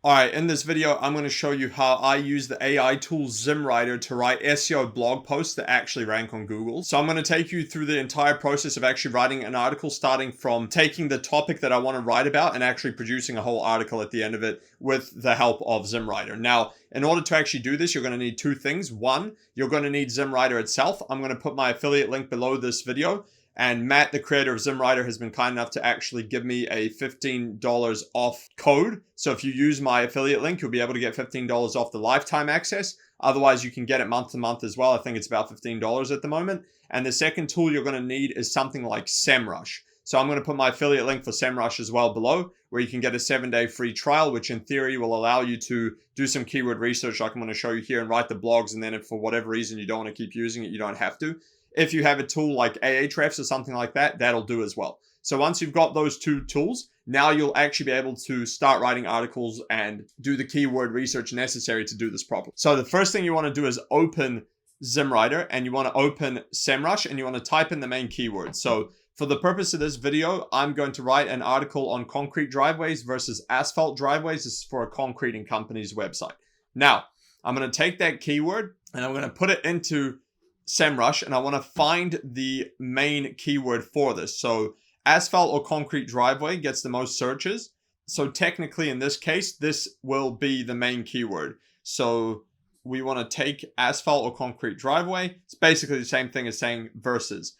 Alright, in this video, I'm going to show you how I use the AI tool Zimmwriter to write SEO blog posts that actually rank on Google. So I'm going to take you through the entire process of actually writing an article, starting from taking the topic that I want to write about and actually producing a whole article at the end of it with the help of Zimmwriter. Now, in order to actually do this, you're going to need two things. One, you're going to need Zimmwriter itself. I'm going to put my affiliate link below this video. And Matt, the creator of Zimmwriter, has been kind enough to actually give me a $15 off code. So if you use my affiliate link, you'll be able to get $15 off the lifetime access. Otherwise, you can get it month to month as well. I think it's about $15 at the moment. And the second tool you're going to need is something like SEMrush. So I'm going to put my affiliate link for SEMrush as well below, where you can get a 7-day free trial, which in theory will allow you to do some keyword research like I'm going to show you here and write the blogs. And then if for whatever reason you don't want to keep using it, you don't have to. If you have a tool like Ahrefs or something like that, that'll do as well. So once you've got those two tools, now you'll actually be able to start writing articles and do the keyword research necessary to do this properly. So the first thing you want to do is open Zimmwriter, and you want to open SEMrush, and you want to type in the main keyword. So for the purpose of this video, I'm going to write an article on concrete driveways versus asphalt driveways. This is for a concreting company's website. Now, I'm going to take that keyword and I'm going to put it into SEMrush, and I want to find the main keyword for this. So asphalt or concrete driveway gets the most searches. So technically in this case, this will be the main keyword. So we want to take asphalt or concrete driveway. It's basically the same thing as saying versus.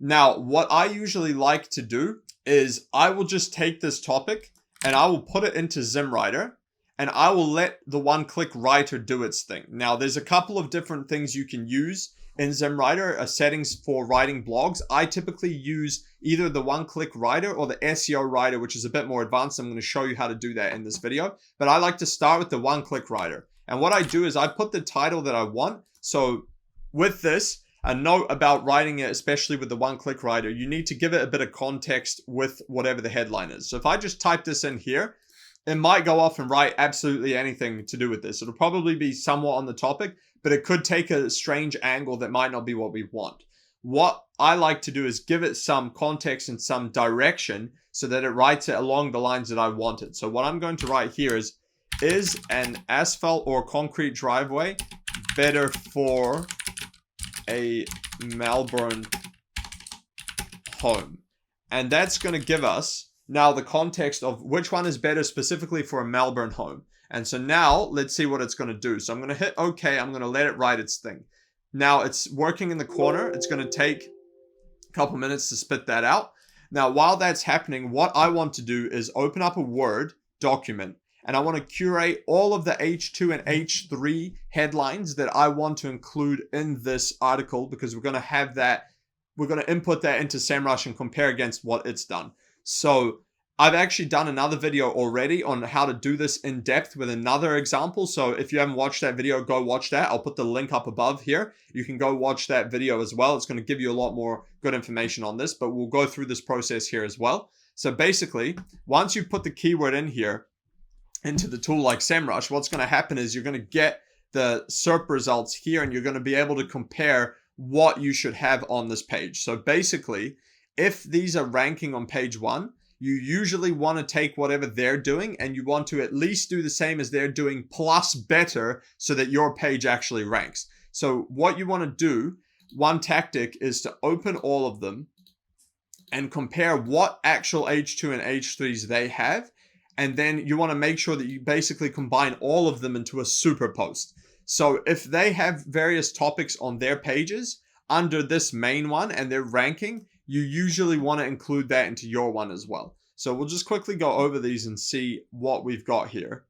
Now, what I usually like to do is I will just take this topic and I will put it into Zimmwriter, and I will let the one-click writer do its thing. Now, there's a couple of different things you can use in Zimmwriter, settings for writing blogs. I typically use either the one-click writer or the SEO writer, which is a bit more advanced. I'm going to show you how to do that in this video. But I like to start with the one-click writer. And what I do is I put the title that I want. So with this, a note about writing it, especially with the one-click writer, you need to give it a bit of context with whatever the headline is. So if I just type this in here, it might go off and write absolutely anything to do with this. It'll probably be somewhat on the topic, but it could take a strange angle that might not be what we want. What I like to do is give it some context and some direction so that it writes it along the lines that I want it. So what I'm going to write here is an asphalt or concrete driveway better for a Melbourne home? And that's going to give us now the context of which one is better specifically for a Melbourne home. And so now let's see what it's going to do. So I'm going to hit OK. I'm going to let it write its thing. Now it's working in the corner. It's going to take a couple minutes to spit that out. Now, while that's happening, what I want to do is open up a Word document, and I want to curate all of the H2 and H3 headlines that I want to include in this article, because we're going to have that. We're going to input that into SEMrush and compare against what it's done. So I've actually done another video already on how to do this in depth with another example. So if you haven't watched that video, go watch that. I'll put the link up above here. You can go watch that video as well. It's going to give you a lot more good information on this, but we'll go through this process here as well. So basically, once you put the keyword in here into the tool like SEMrush, what's going to happen is you're going to get the SERP results here, and you're going to be able to compare what you should have on this page. So basically, if these are ranking on page 1, you usually want to take whatever they're doing and you want to at least do the same as they're doing plus better so that your page actually ranks. So what you want to do, one tactic, is to open all of them and compare what actual H2 and H3s they have. And then you want to make sure that you basically combine all of them into a super post. So if they have various topics on their pages under this main one and they're ranking, you usually want to include that into your one as well. So we'll just quickly go over these and see what we've got here.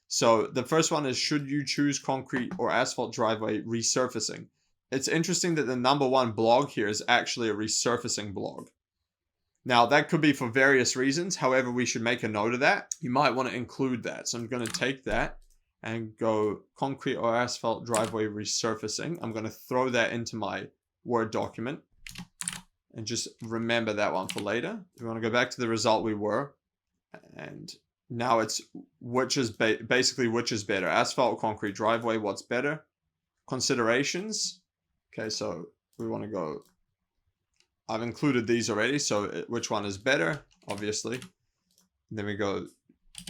So the first one is, should you choose concrete or asphalt driveway resurfacing? It's interesting that the #1 blog here is actually a resurfacing blog. Now that could be for various reasons. However, we should make a note of that. You might want to include that. So I'm going to take that and go concrete or asphalt driveway resurfacing. I'm going to throw that into my Word document. And just remember that one for later. We want to go back to the result we were. And now it's basically which is better. Asphalt or concrete driveway, what's better? Considerations. Okay, so we want to go. I've included these already. So which one is better? Obviously. And then we go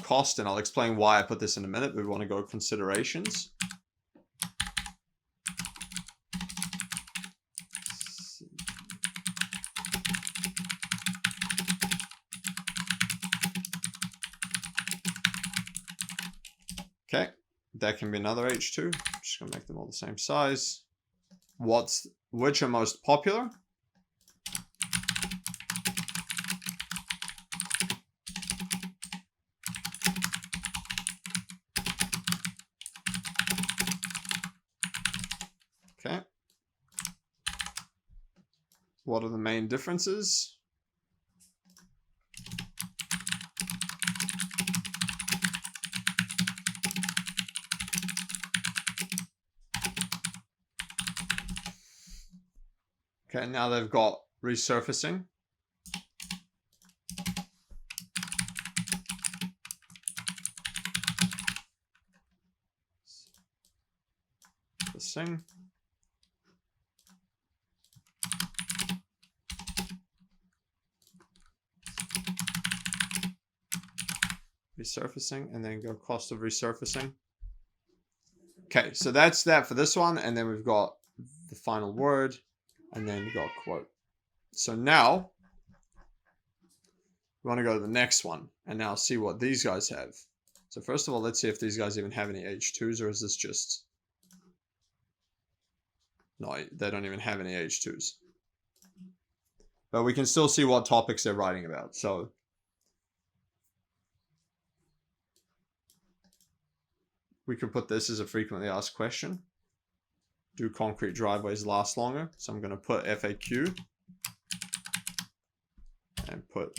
cost, and I'll explain why I put this in a minute. But we want to go considerations. Okay, that can be another H2. I'm just gonna make them all the same size. Which are most popular? Okay. What are the main differences? Okay, now they've got resurfacing. Resurfacing. Resurfacing, and then go cost of resurfacing. Okay, so that's that for this one, and then we've got the final word, and then you got a quote. So now we want to go to the next one and now see what these guys have. So first of all, let's see if these guys even have any H2s, or is this just... No, they don't even have any H2s. But we can still see what topics they're writing about. So we could put this as a frequently asked question. Do concrete driveways last longer? So I'm going to put FAQ and put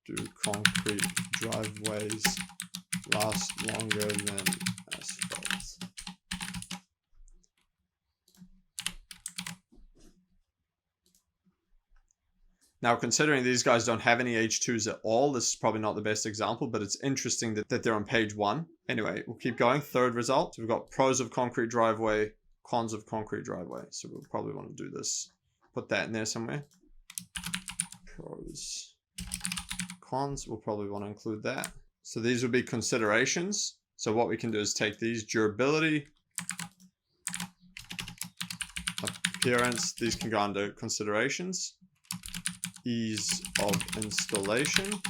do concrete driveways last longer than asphalt? Now, considering these guys don't have any H2s at all, this is probably not the best example, but it's interesting that they're on page 1. Anyway, we'll keep going. Third result, so we've got pros of concrete driveway, cons of concrete driveway. So we'll probably want to do this. Put that in there somewhere. Pros, cons, we'll probably want to include that. So these would be considerations. So what we can do is take these: durability, appearance, these can go under considerations. Ease of installation,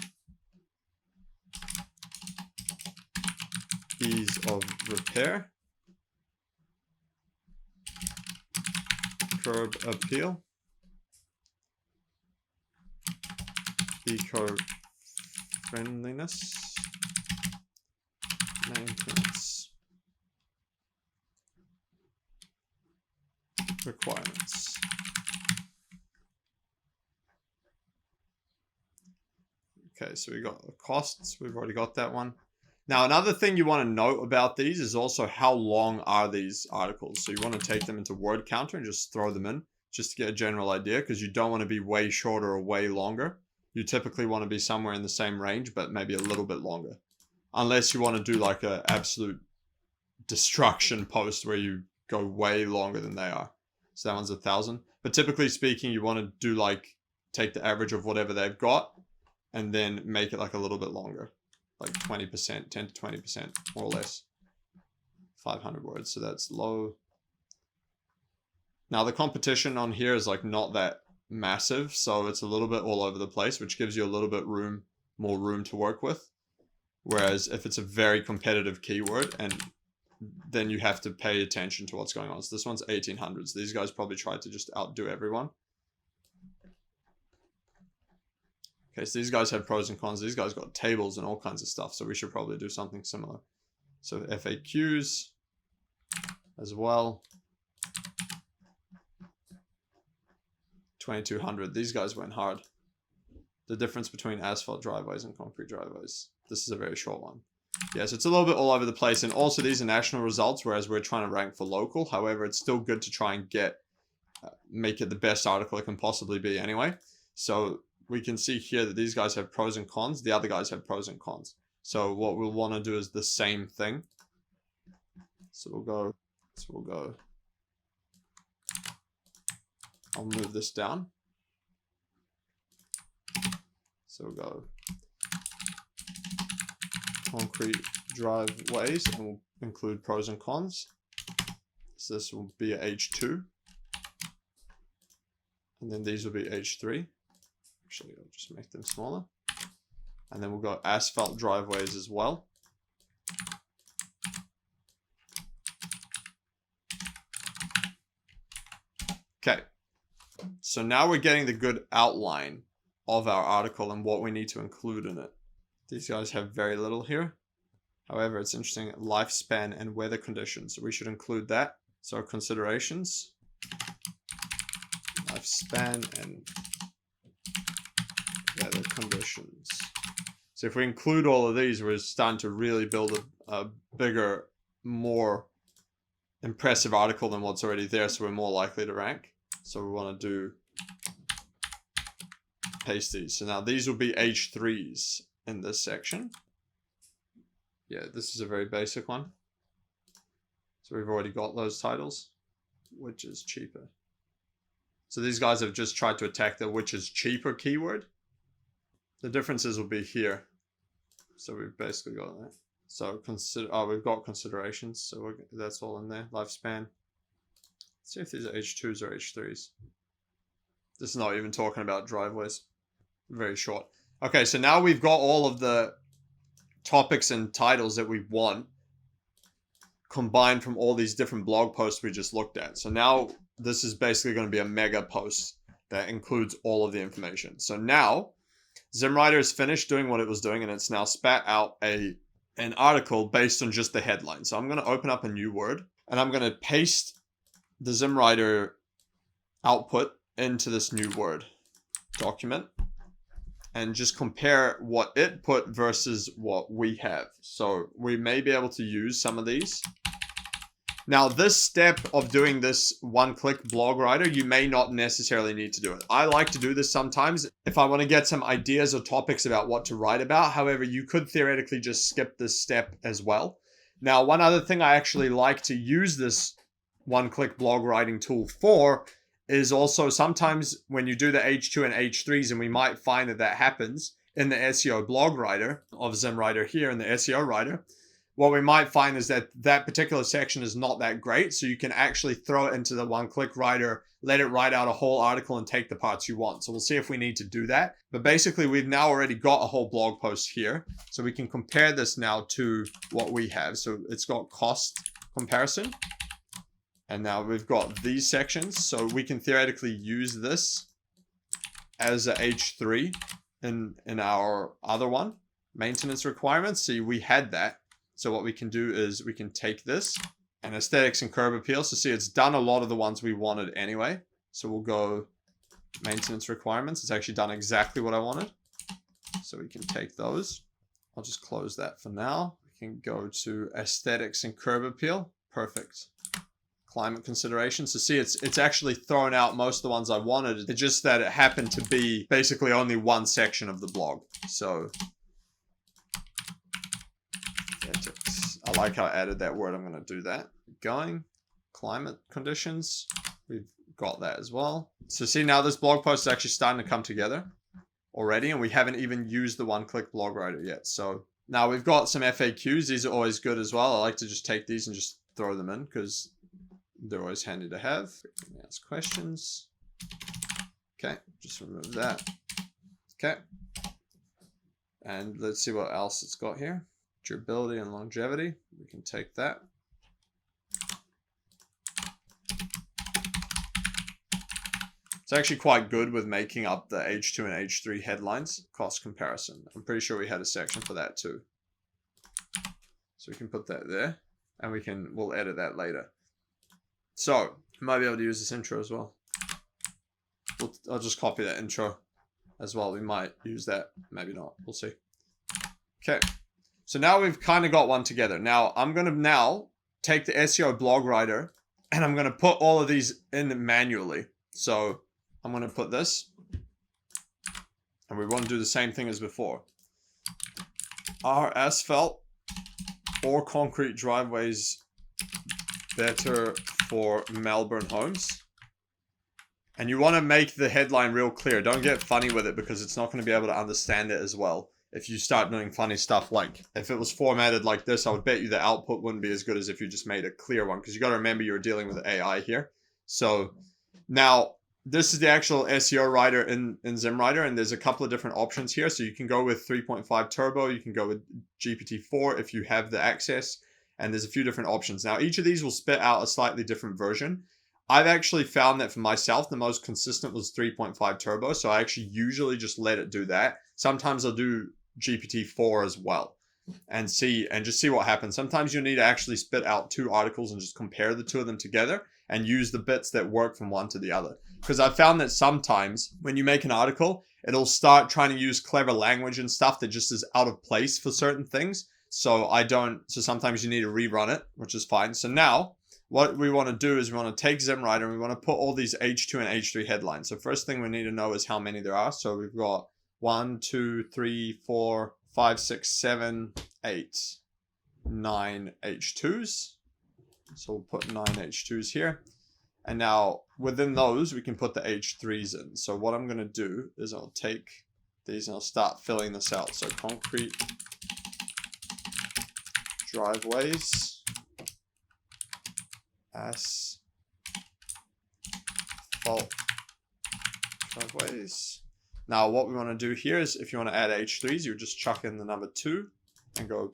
ease of repair, curb appeal, eco-friendliness, maintenance requirements. Okay, so we got the costs. We've already got that one. Now, another thing you want to note about these is also how long are these articles. So you want to take them into word counter and just throw them in just to get a general idea, because you don't want to be way shorter or way longer. You typically want to be somewhere in the same range, but maybe a little bit longer. Unless you want to do like an absolute destruction post where you go way longer than they are. So that one's 1,000. But typically speaking, you want to do like, take the average of whatever they've got, and then make it like a little bit longer, like 20%, 10 to 20%, more or less. 500 words, so that's low. Now the competition on here is like not that massive, so it's a little bit all over the place, which gives you a little bit more room to work with. Whereas if it's a very competitive keyword, and then you have to pay attention to what's going on. So this one's 1800s. These guys probably tried to just outdo everyone. Okay, so these guys have pros and cons. These guys got tables and all kinds of stuff, so we should probably do something similar. So FAQs as well. 2200. These guys went hard. The difference between asphalt driveways and concrete driveways. This is a very short one. Yeah, so it's a little bit all over the place. And also these are national results, whereas we're trying to rank for local. However, it's still good to try and make it the best article it can possibly be anyway. So we can see here that these guys have pros and cons. The other guys have pros and cons. So what we'll want to do is the same thing. So we'll go. I'll move this down. So we'll go concrete driveways, and we'll include pros and cons. So this will be a H2. And then these will be H3. Actually, I'll just make them smaller. And then we'll go asphalt driveways as well. Okay. So now we're getting the good outline of our article and what we need to include in it. These guys have very little here. However, it's interesting, lifespan and weather conditions. So we should include that. So considerations, lifespan and weather conditions. So if we include all of these, we're starting to really build a bigger, more impressive article than what's already there. So we're more likely to rank. So we want to do paste these. So now these will be H3s in this section. Yeah, this is a very basic one. So we've already got those titles. Which is cheaper? So these guys have just tried to attack the which is cheaper keyword. The differences will be here. So we've basically got that. So we've got considerations. So that's all in there. Lifespan. Let's see if these are H2s or H3s. This is not even talking about driveways. Very short. Okay, so now we've got all of the topics and titles that we want combined from all these different blog posts we just looked at. So now this is basically going to be a mega post that includes all of the information. So now Zimmwriter is finished doing what it was doing, and it's now spat out an article based on just the headline. So I'm going to open up a new Word, and I'm going to paste the Zimmwriter output into this new Word document and just compare what it put versus what we have. So we may be able to use some of these. Now, this step of doing this one-click blog writer, you may not necessarily need to do it. I like to do this sometimes if I want to get some ideas or topics about what to write about. However, you could theoretically just skip this step as well. Now, one other thing I actually like to use this one-click blog writing tool for is also sometimes when you do the H2 and H3s, and we might find that happens in the SEO blog writer of Zimmwriter here in the SEO writer, what we might find is that particular section is not that great. So you can actually throw it into the one-click writer, let it write out a whole article and take the parts you want. So we'll see if we need to do that. But basically, we've now already got a whole blog post here. So we can compare this now to what we have. So it's got cost comparison. And now we've got these sections. So we can theoretically use this as a H3 in our other one, maintenance requirements. See, we had that. So what we can do is we can take this and aesthetics and curb appeal. So see, it's done a lot of the ones we wanted anyway. So we'll go maintenance requirements. It's actually done exactly what I wanted. So we can take those. I'll just close that for now. We can go to aesthetics and curb appeal. Perfect. Climate considerations. So see, it's actually thrown out most of the ones I wanted. It's just that it happened to be basically only one section of the blog. So I like how I added that word. I'm going to do that. Going. Climate conditions. We've got that as well. So see, now this blog post is actually starting to come together already, and we haven't even used the one-click blog writer yet. So now we've got some FAQs. These are always good as well. I like to just take these and just throw them in because they're always handy to have. Ask questions. Okay, just remove that. Okay. And let's see what else it's got here. Durability and longevity. We can take that. It's actually quite good with making up the H2 and H3 headlines. Cost comparison. I'm pretty sure we had a section for that too. So we can put that there, and we'll edit that later. So we might be able to use this intro as well. I'll just copy that intro as well. We might use that, maybe not. We'll see. Okay. So now we've kind of got one together. Now I'm going to take the SEO blog writer and I'm going to put all of these in manually. So I'm going to put this, and we want to do the same thing as before. Are asphalt or concrete driveways better for Melbourne homes? And you want to make the headline real clear. Don't get funny with it because it's not going to be able to understand it as well if you start doing funny stuff. Like if it was formatted like this, I would bet you the output wouldn't be as good as if you just made a clear one, because you got to remember you're dealing with AI here. So now this is the actual SEO writer in Zimmwriter, and there's a couple of different options here. So you can go with 3.5 turbo, you can go with GPT-4 if you have the access, and there's a few different options. Now each of these will spit out a slightly different version. I've actually found that for myself, the most consistent was 3.5 turbo. So I actually usually just let it do that. Sometimes I'll do GPT-4 as well and just see what happens. Sometimes you need to actually spit out 2 articles and just compare the 2 of them together and use the bits that work from one to the other. Because I found that sometimes when you make an article, it'll start trying to use clever language and stuff that just is out of place for certain things. So sometimes you need to rerun it, which is fine. So now what we want to do is we want to take Zimmwriter and we want to put all these H2 and H3 headlines. So first thing we need to know is how many there are. So we've got 1, 2, 3, 4, 5, 6, 7, 8, 9 H2s. So we'll put 9 H2s here. And now within those, we can put the H3s in. So what I'm going to do is I'll take these and I'll start filling this out. So concrete driveways, asphalt driveways. Now what we want to do here is if you want to add H3s, you just chuck in the number 2 and go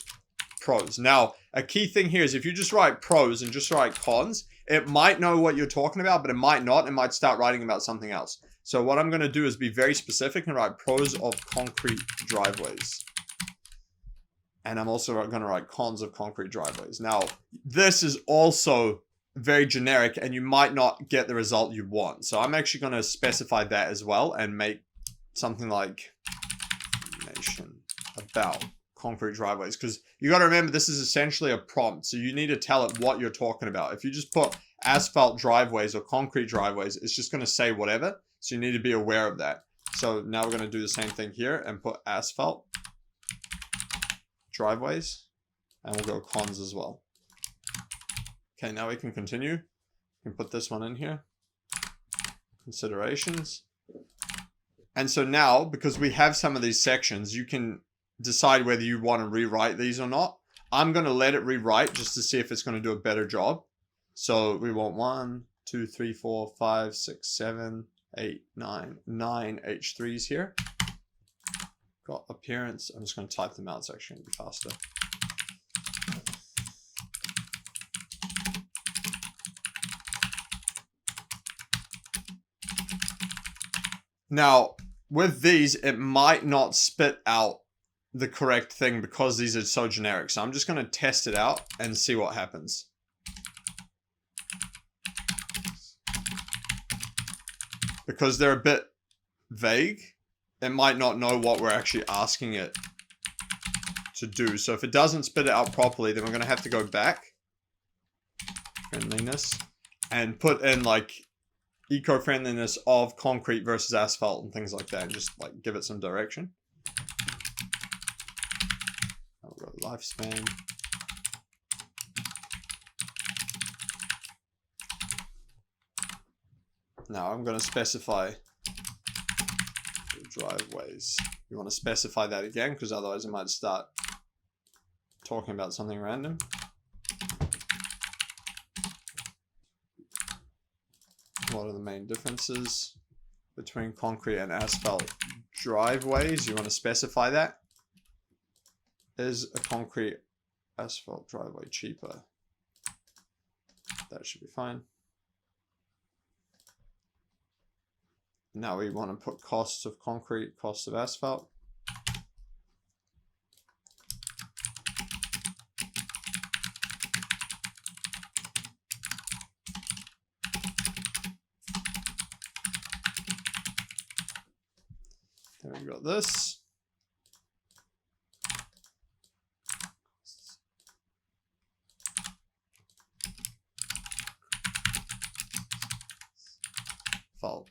pros. Now, a key thing here is if you just write pros and just write cons, it might know what you're talking about, but it might not. It might start writing about something else. So what I'm going to do is be very specific and write pros of concrete driveways. And I'm also going to write cons of concrete driveways. Now, this is also very generic and you might not get the result you want. So I'm actually going to specify that as well and make something like information about concrete driveways, because you got to remember this is essentially a prompt, so you need to tell it what you're talking about. If you just put asphalt driveways or concrete driveways, it's just going to say whatever, so you need to be aware of that. So now we're going to do the same thing here and put asphalt driveways, and we'll go cons as well. Okay, now we can continue. We can put this one in here, considerations. And so now, because we have some of these sections, you can decide whether you want to rewrite these or not. I'm going to let it rewrite just to see if it's going to do a better job. So we want 1, 2, 3, 4, 5, 6, 7, 8, 9 H3s here. Got appearance. I'm just going to type them out. It's actually going to be faster. Now, with these, it might not spit out the correct thing because these are so generic. So I'm just going to test it out and see what happens. Because they're a bit vague, it might not know what we're actually asking it to do. So if it doesn't spit it out properly, then we're going to have to go back, friendliness, and put in like eco-friendliness of concrete versus asphalt and things like that, and just like give it some direction. We've got lifespan. Now I'm going to specify driveways. You want to specify that again, because otherwise it might start talking about something random. What are the main differences between concrete and asphalt driveways? You want to specify that. Is a concrete asphalt driveway cheaper? That should be fine. Now we want to put costs of concrete, costs of asphalt. Then we've got this. Asphalt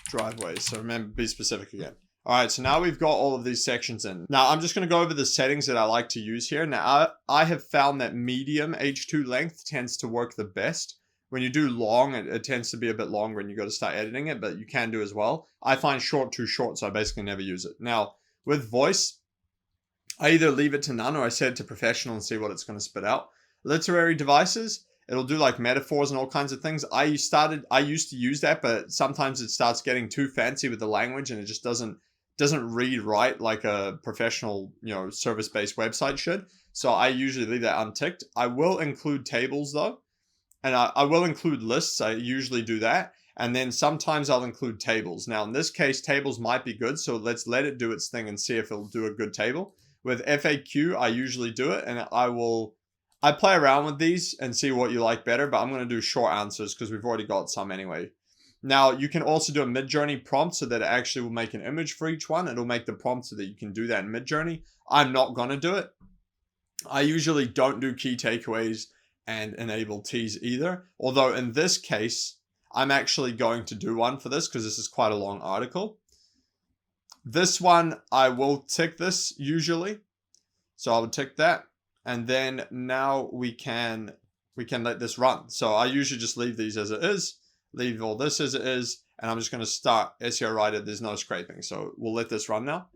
driveways. So remember, be specific again. All right, so now we've got all of these sections in. Now I'm just going to go over the settings that I like to use here. Now I have found that medium H2 length tends to work the best. When you do long, it tends to be a bit longer and you got to start editing it, but you can do as well. I find short too short, so I basically never use it. Now, With voice, I either leave it to none or I set it to professional and see what it's going to spit out. Literary devices, it'll do like metaphors and all kinds of things. I used to use that, but sometimes it starts getting too fancy with the language and it just doesn't read right like a professional, service-based website should. So I usually leave that unticked. I will include tables though, and I will include lists. I usually do that. And then sometimes I'll include tables. Now in this case, tables might be good. So let's let it do its thing and see if it'll do a good table. With FAQ, I usually do it, and I play around with these and see what you like better, but I'm going to do short answers because we've already got some anyway. Now, you can also do a Midjourney prompt so that it actually will make an image for each one. It'll make the prompt so that you can do that in Midjourney. I'm not going to do it. I usually don't do key takeaways and enable teas either. Although in this case, I'm actually going to do one for this because this is quite a long article. This one, I will tick this usually. So I would tick that. And then now we can let this run. So I usually just leave these as it is, leave all this as it is, and I'm just going to start SEO Writer. There's no scraping. So we'll let this run now.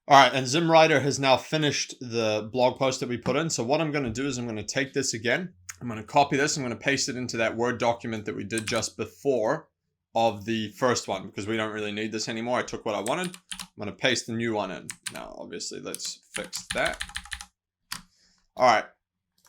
All right, and Zimmwriter has now finished the blog post that we put in. So what I'm going to do is I'm going to take this again. I'm going to copy this. I'm going to paste it into that Word document that we did just before of the first one because we don't really need this anymore. I took what I wanted. I'm going to paste the new one in. Now, obviously, let's fix that. All right.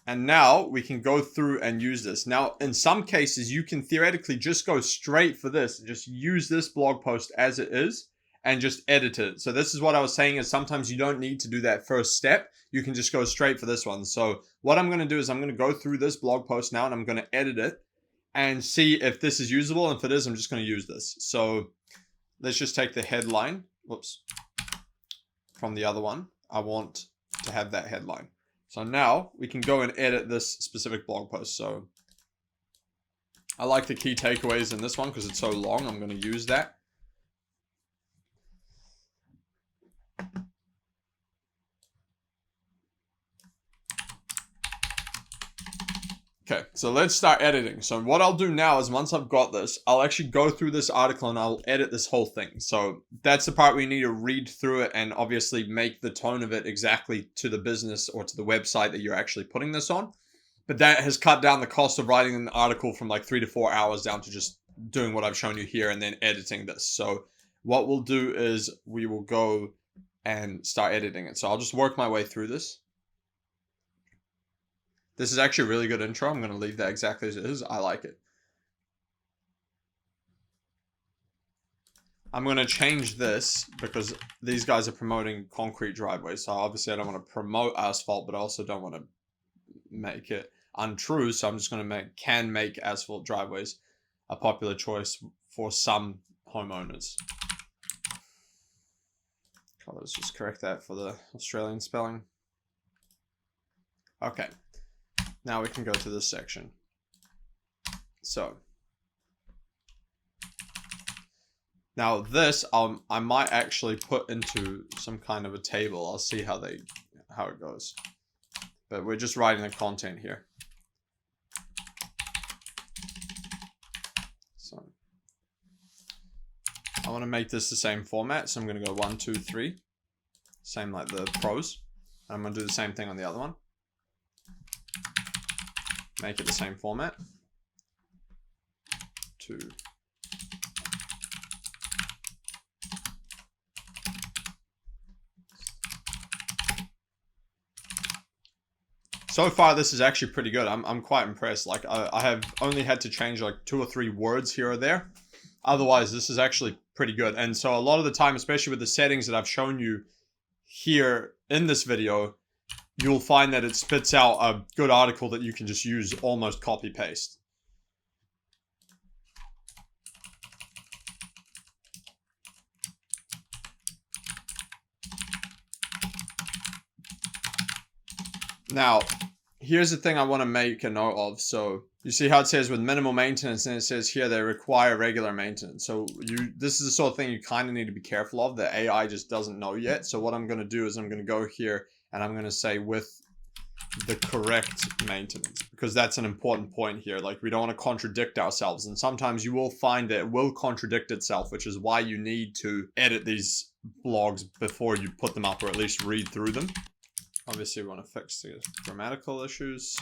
And now we can go through and use this. Now, in some cases, you can theoretically just go straight for this. Just use this blog post as it is and just edit it. So this is what I was saying is sometimes you don't need to do that first step. You can just go straight for this one. So what I'm going to do is I'm going to go through this blog post now and I'm going to edit it and see if this is usable. And if it is, I'm just going to use this. So let's just take the headline. Whoops. From the other one. I want to have that headline. So now we can go and edit this specific blog post. So I like the key takeaways in this one because it's so long. I'm going to use that. Okay, so let's start editing. So what I'll do now is once I've got this, I'll actually go through this article and I'll edit this whole thing. So that's the part where you need to read through it and obviously make the tone of it exactly to the business or to the website that you're actually putting this on. But that has cut down the cost of writing an article from like 3 to 4 hours down to just doing what I've shown you here and then editing this. So what we'll do is we will go and start editing it. So I'll just work my way through this. This is actually a really good intro. I'm going to leave that exactly as it is. I like it. I'm going to change this because these guys are promoting concrete driveways. So obviously I don't want to promote asphalt, but I also don't want to make it untrue. So I'm just going to can make asphalt driveways a popular choice for some homeowners. Okay, let's just correct that for the Australian spelling. Okay. Now we can go to this section. So now this I might actually put into some kind of a table. I'll see how it goes. But we're just writing the content here. So I want to make this the same format. So I'm going to go 1, 2, 3. Same like the pros. I'm going to do the same thing on the other one. Make it the same format. 2. So far, this is actually pretty good. I'm quite impressed. Like I have only had to change like 2 or 3 words here or there. Otherwise, this is actually pretty good. And so a lot of the time, especially with the settings that I've shown you here in this video, you'll find that it spits out a good article that you can just use almost copy paste. Now, here's the thing I want to make a note of. So you see how it says with minimal maintenance, and it says here they require regular maintenance. So this is the sort of thing you kind of need to be careful of. The AI just doesn't know yet. So what I'm going to do is I'm going to go here and I'm going to say with the correct maintenance, because that's an important point here. Like we don't want to contradict ourselves. And sometimes you will find that it will contradict itself, which is why you need to edit these blogs before you put them up, or at least read through them. Obviously, we want to fix the grammatical issues.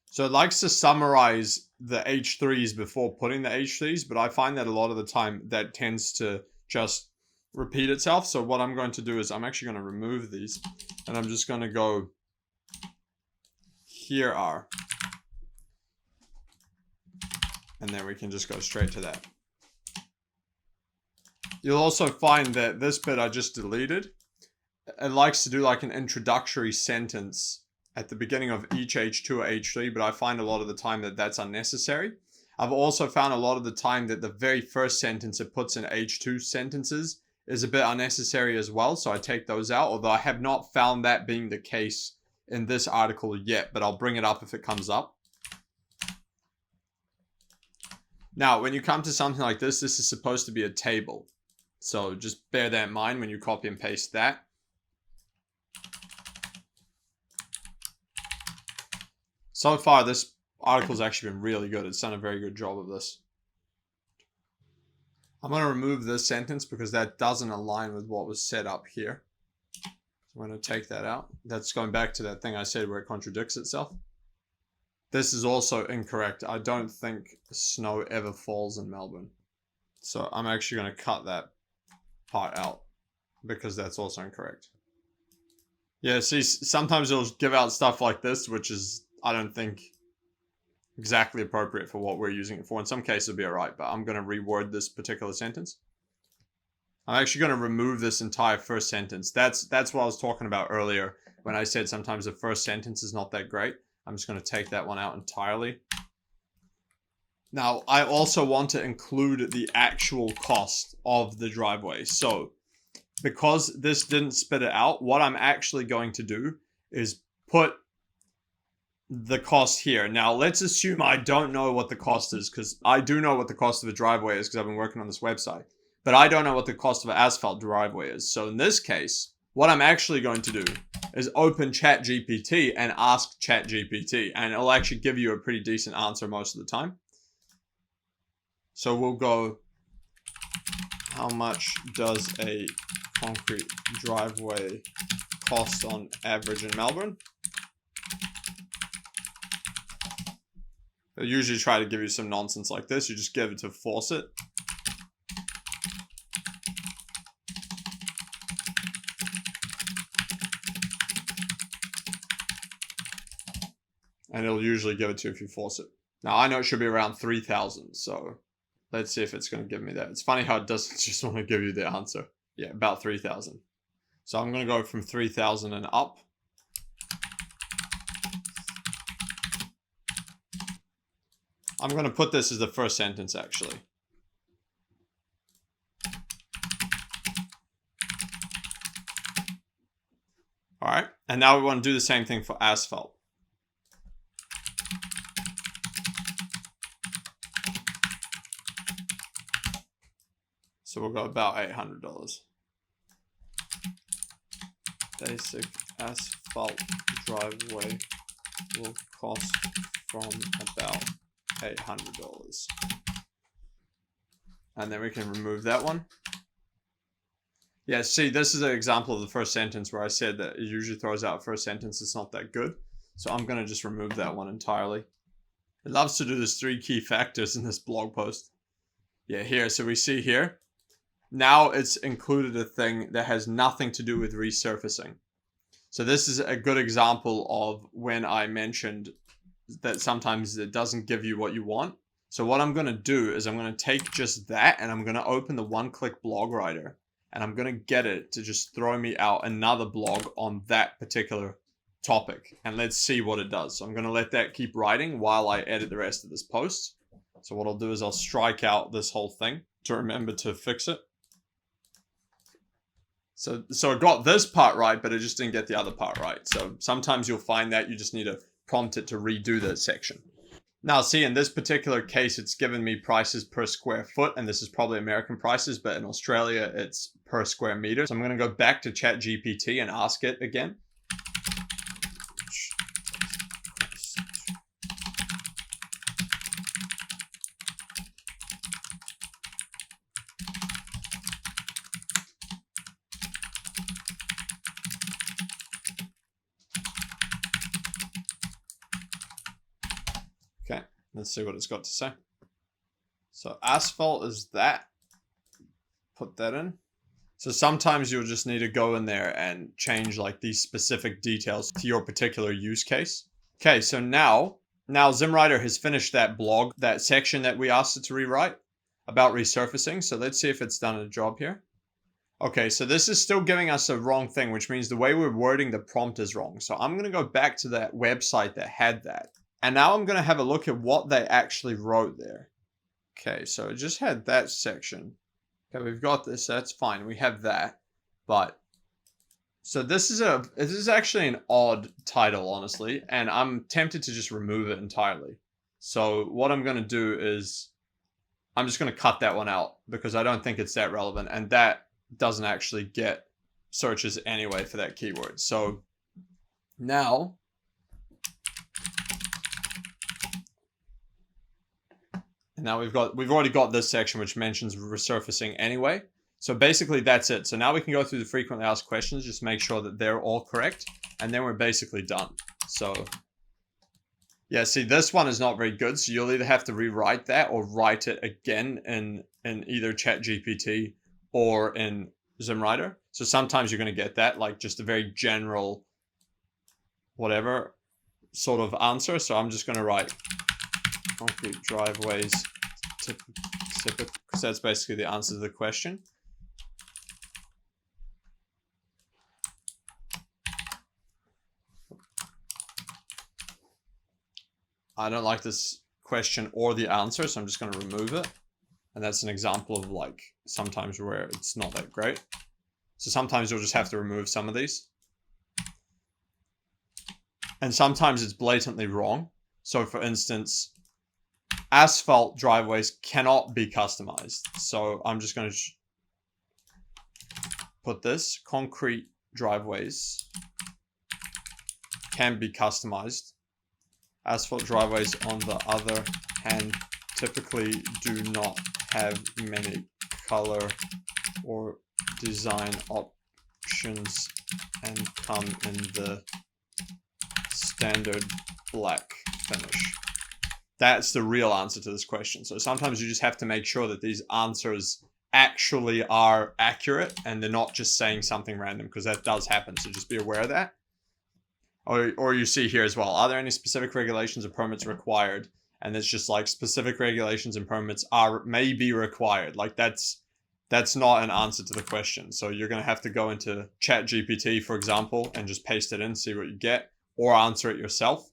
So it likes to summarize the H3s before putting the H3s, but I find that a lot of the time that tends to just repeat itself. So what I'm going to do is I'm actually going to remove these, and I'm just going to go, here are, and then we can just go straight to that. You'll also find that this bit I just deleted, it likes to do like an introductory sentence at the beginning of each H2 or H3, but I find a lot of the time that that's unnecessary. I've also found a lot of the time that the very first sentence it puts in H2 sentences is a bit unnecessary as well, so I take those out, although I have not found that being the case in this article yet, but I'll bring it up if it comes up. Now, when you come to something like this, this is supposed to be a table. So just bear that in mind when you copy and paste that. So far, this article's actually been really good. It's done a very good job of this. I'm going to remove this sentence because that doesn't align with what was set up here. So I'm going to take that out. That's going back to that thing I said where it contradicts itself. This is also incorrect. I don't think snow ever falls in Melbourne. So I'm actually going to cut that part out because that's also incorrect. Yeah, see, sometimes it'll give out stuff like this, which is, I don't think, exactly appropriate for what we're using it for. In some cases it'll be alright, but I'm going to reword this particular sentence. I'm actually going to remove this entire first sentence. That's what I was talking about earlier when I said sometimes the first sentence is not that great. I'm just going to take that one out entirely. Now, I also want to include the actual cost of the driveway. So, because this didn't spit it out, what I'm actually going to do is put the cost here. Now, let's assume I don't know what the cost is, because I do know what the cost of a driveway is because I've been working on this website. But I don't know what the cost of an asphalt driveway is. So in this case, what I'm actually going to do is open ChatGPT and ask ChatGPT, and it'll actually give you a pretty decent answer most of the time. So we'll go, how much does a concrete driveway cost on average in Melbourne? They usually try to give you some nonsense like this. You just give it to force it. And it'll usually give it to you if you force it. Now, I know it should be around 3,000, so let's see if it's going to give me that. It's funny how it doesn't just want to give you the answer. Yeah, about 3,000. So I'm going to go from 3,000 and up. I'm going to put this as the first sentence, actually. All right, and now we want to do the same thing for asphalt. So we'll go about $800. Basic asphalt driveway will cost from about $800. And then we can remove that one. Yeah, see, this is an example of the first sentence where I said that it usually throws out first sentence. It's not that good. So I'm going to just remove that one entirely. It loves to do this 3 key factors in this blog post. Yeah, here. So we see here. Now it's included a thing that has nothing to do with resurfacing. So this is a good example of when I mentioned that sometimes it doesn't give you what you want. So what I'm going to do is I'm going to take just that and I'm going to open the one-click blog writer and I'm going to get it to just throw me out another blog on that particular topic. And let's see what it does. So I'm going to let that keep writing while I edit the rest of this post. So what I'll do is I'll strike out this whole thing to remember to fix it. So it got this part right, but it just didn't get the other part right. So sometimes you'll find that you just need to prompt it to redo that section. Now, see, in this particular case, it's given me prices per square foot, and this is probably American prices, but in Australia, it's per square meter. So I'm going to go back to ChatGPT and ask it again. Let's see what it's got to say. So asphalt is that. Put that in. So sometimes you'll just need to go in there and change like these specific details to your particular use case. Okay, so now Zimmwriter has finished that blog, that section that we asked it to rewrite about resurfacing. So let's see if it's done a job here. Okay, so this is still giving us a wrong thing, which means the way we're wording the prompt is wrong. So I'm going to go back to that website that had that. And now I'm going to have a look at what they actually wrote there. Okay, so it just had that section. Okay, we've got this, that's fine. We have that. But so this is actually an odd title, honestly, and I'm tempted to just remove it entirely. So what I'm going to do is I'm just going to cut that one out because I don't think it's that relevant, and that doesn't actually get searches anyway for that keyword. So now we've already got this section which mentions resurfacing anyway. So basically that's it. So now we can go through the frequently asked questions, just make sure that they're all correct, and then we're basically done. So yeah, see, this one is not very good. So you'll either have to rewrite that or write it again in either ChatGPT or in Zimmwriter. So sometimes you're going to get that, like just a very general whatever sort of answer. So I'm just going to write concrete driveways because that's basically the answer to the question. I don't like this question or the answer, so I'm just going to remove it. And that's an example of like sometimes where it's not that great. So sometimes you'll just have to remove some of these. And sometimes it's blatantly wrong. So for instance, asphalt driveways cannot be customized. So I'm just going to put this: concrete driveways can be customized. Asphalt driveways, on the other hand, typically do not have many color or design options and come in the standard black finish. That's the real answer to this question. So sometimes you just have to make sure that these answers actually are accurate and they're not just saying something random, because that does happen. So just be aware of that. Or you see here as well, are there any specific regulations or permits required? And it's just like specific regulations and permits may be required. Like that's not an answer to the question. So you're going to have to go into ChatGPT, for example, and just paste it in, see what you get, or answer it yourself.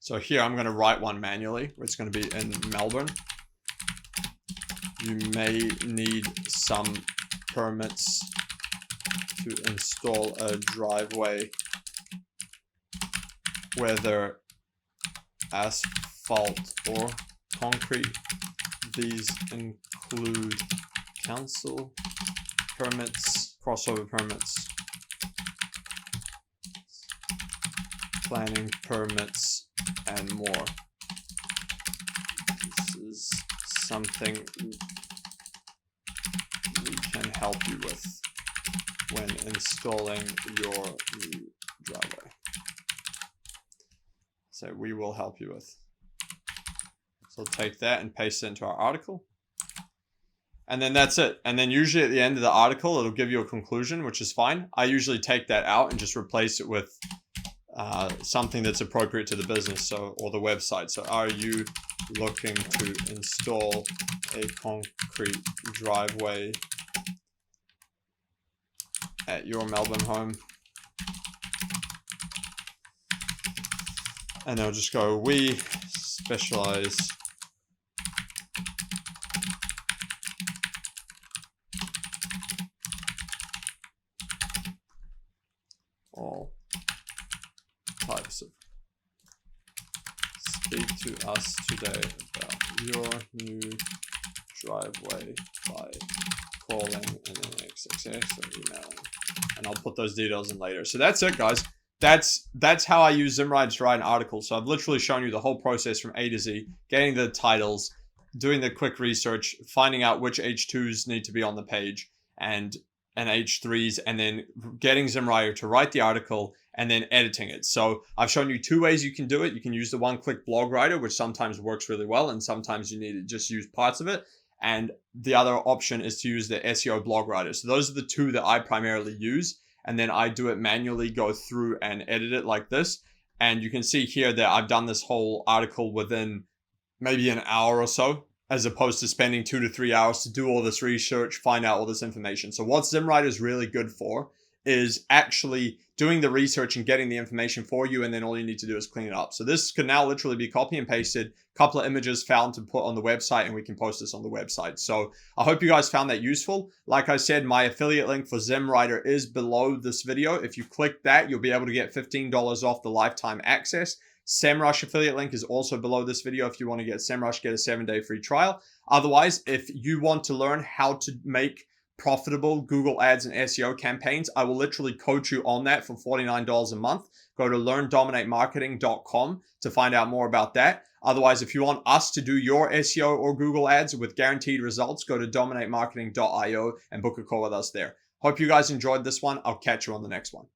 So here I'm going to write one manually. It's going to be in Melbourne. You may need some permits to install a driveway, whether asphalt or concrete. These include council permits, crossover permits, planning permits, and more. This is something we can help you with when installing your new driveway. So we will help you with. So take that and paste it into our article. And then that's it. And then usually at the end of the article, it'll give you a conclusion, which is fine. I usually take that out and just replace it with something that's appropriate to the business or the website. So are you looking to install a concrete driveway at your Melbourne home? And they'll just go, we specialize all types of. Speak to us today about your new driveway by calling and then XXX or emailing. And I'll put those details in later. So that's it, guys. That's how I use Zimmwriter to write an article. So I've literally shown you the whole process from A to Z, getting the titles, doing the quick research, finding out which H2s need to be on the page and H3s, and then getting Zimmwriter to write the article and then editing it. So I've shown you 2 ways you can do it. You can use the one-click blog writer, which sometimes works really well, and sometimes you need to just use parts of it. And the other option is to use the SEO blog writer. So those are the 2 that I primarily use. And then I do it manually, go through and edit it like this. And you can see here that I've done this whole article within maybe an hour or so, as opposed to spending 2 to 3 hours to do all this research, find out all this information. So what Zimmwriter is really good for is actually doing the research and getting the information for you, and then all you need to do is clean it up. So this could now literally be copy and pasted, a couple of images found to put on the website, and we can post this on the website. So I hope you guys found that useful. Like I said, my affiliate link for Zimmwriter is below this video. If you click that, you'll be able to get $15 off the lifetime access. SEMrush affiliate link is also below this video. If you want to get SEMrush, get a 7-day free trial. Otherwise, if you want to learn how to make profitable Google Ads and SEO campaigns, I will literally coach you on that for $49 a month. Go to learndominatemarketing.com to find out more about that. Otherwise, if you want us to do your SEO or Google Ads with guaranteed results, go to dominatemarketing.io and book a call with us there. Hope you guys enjoyed this one. I'll catch you on the next one.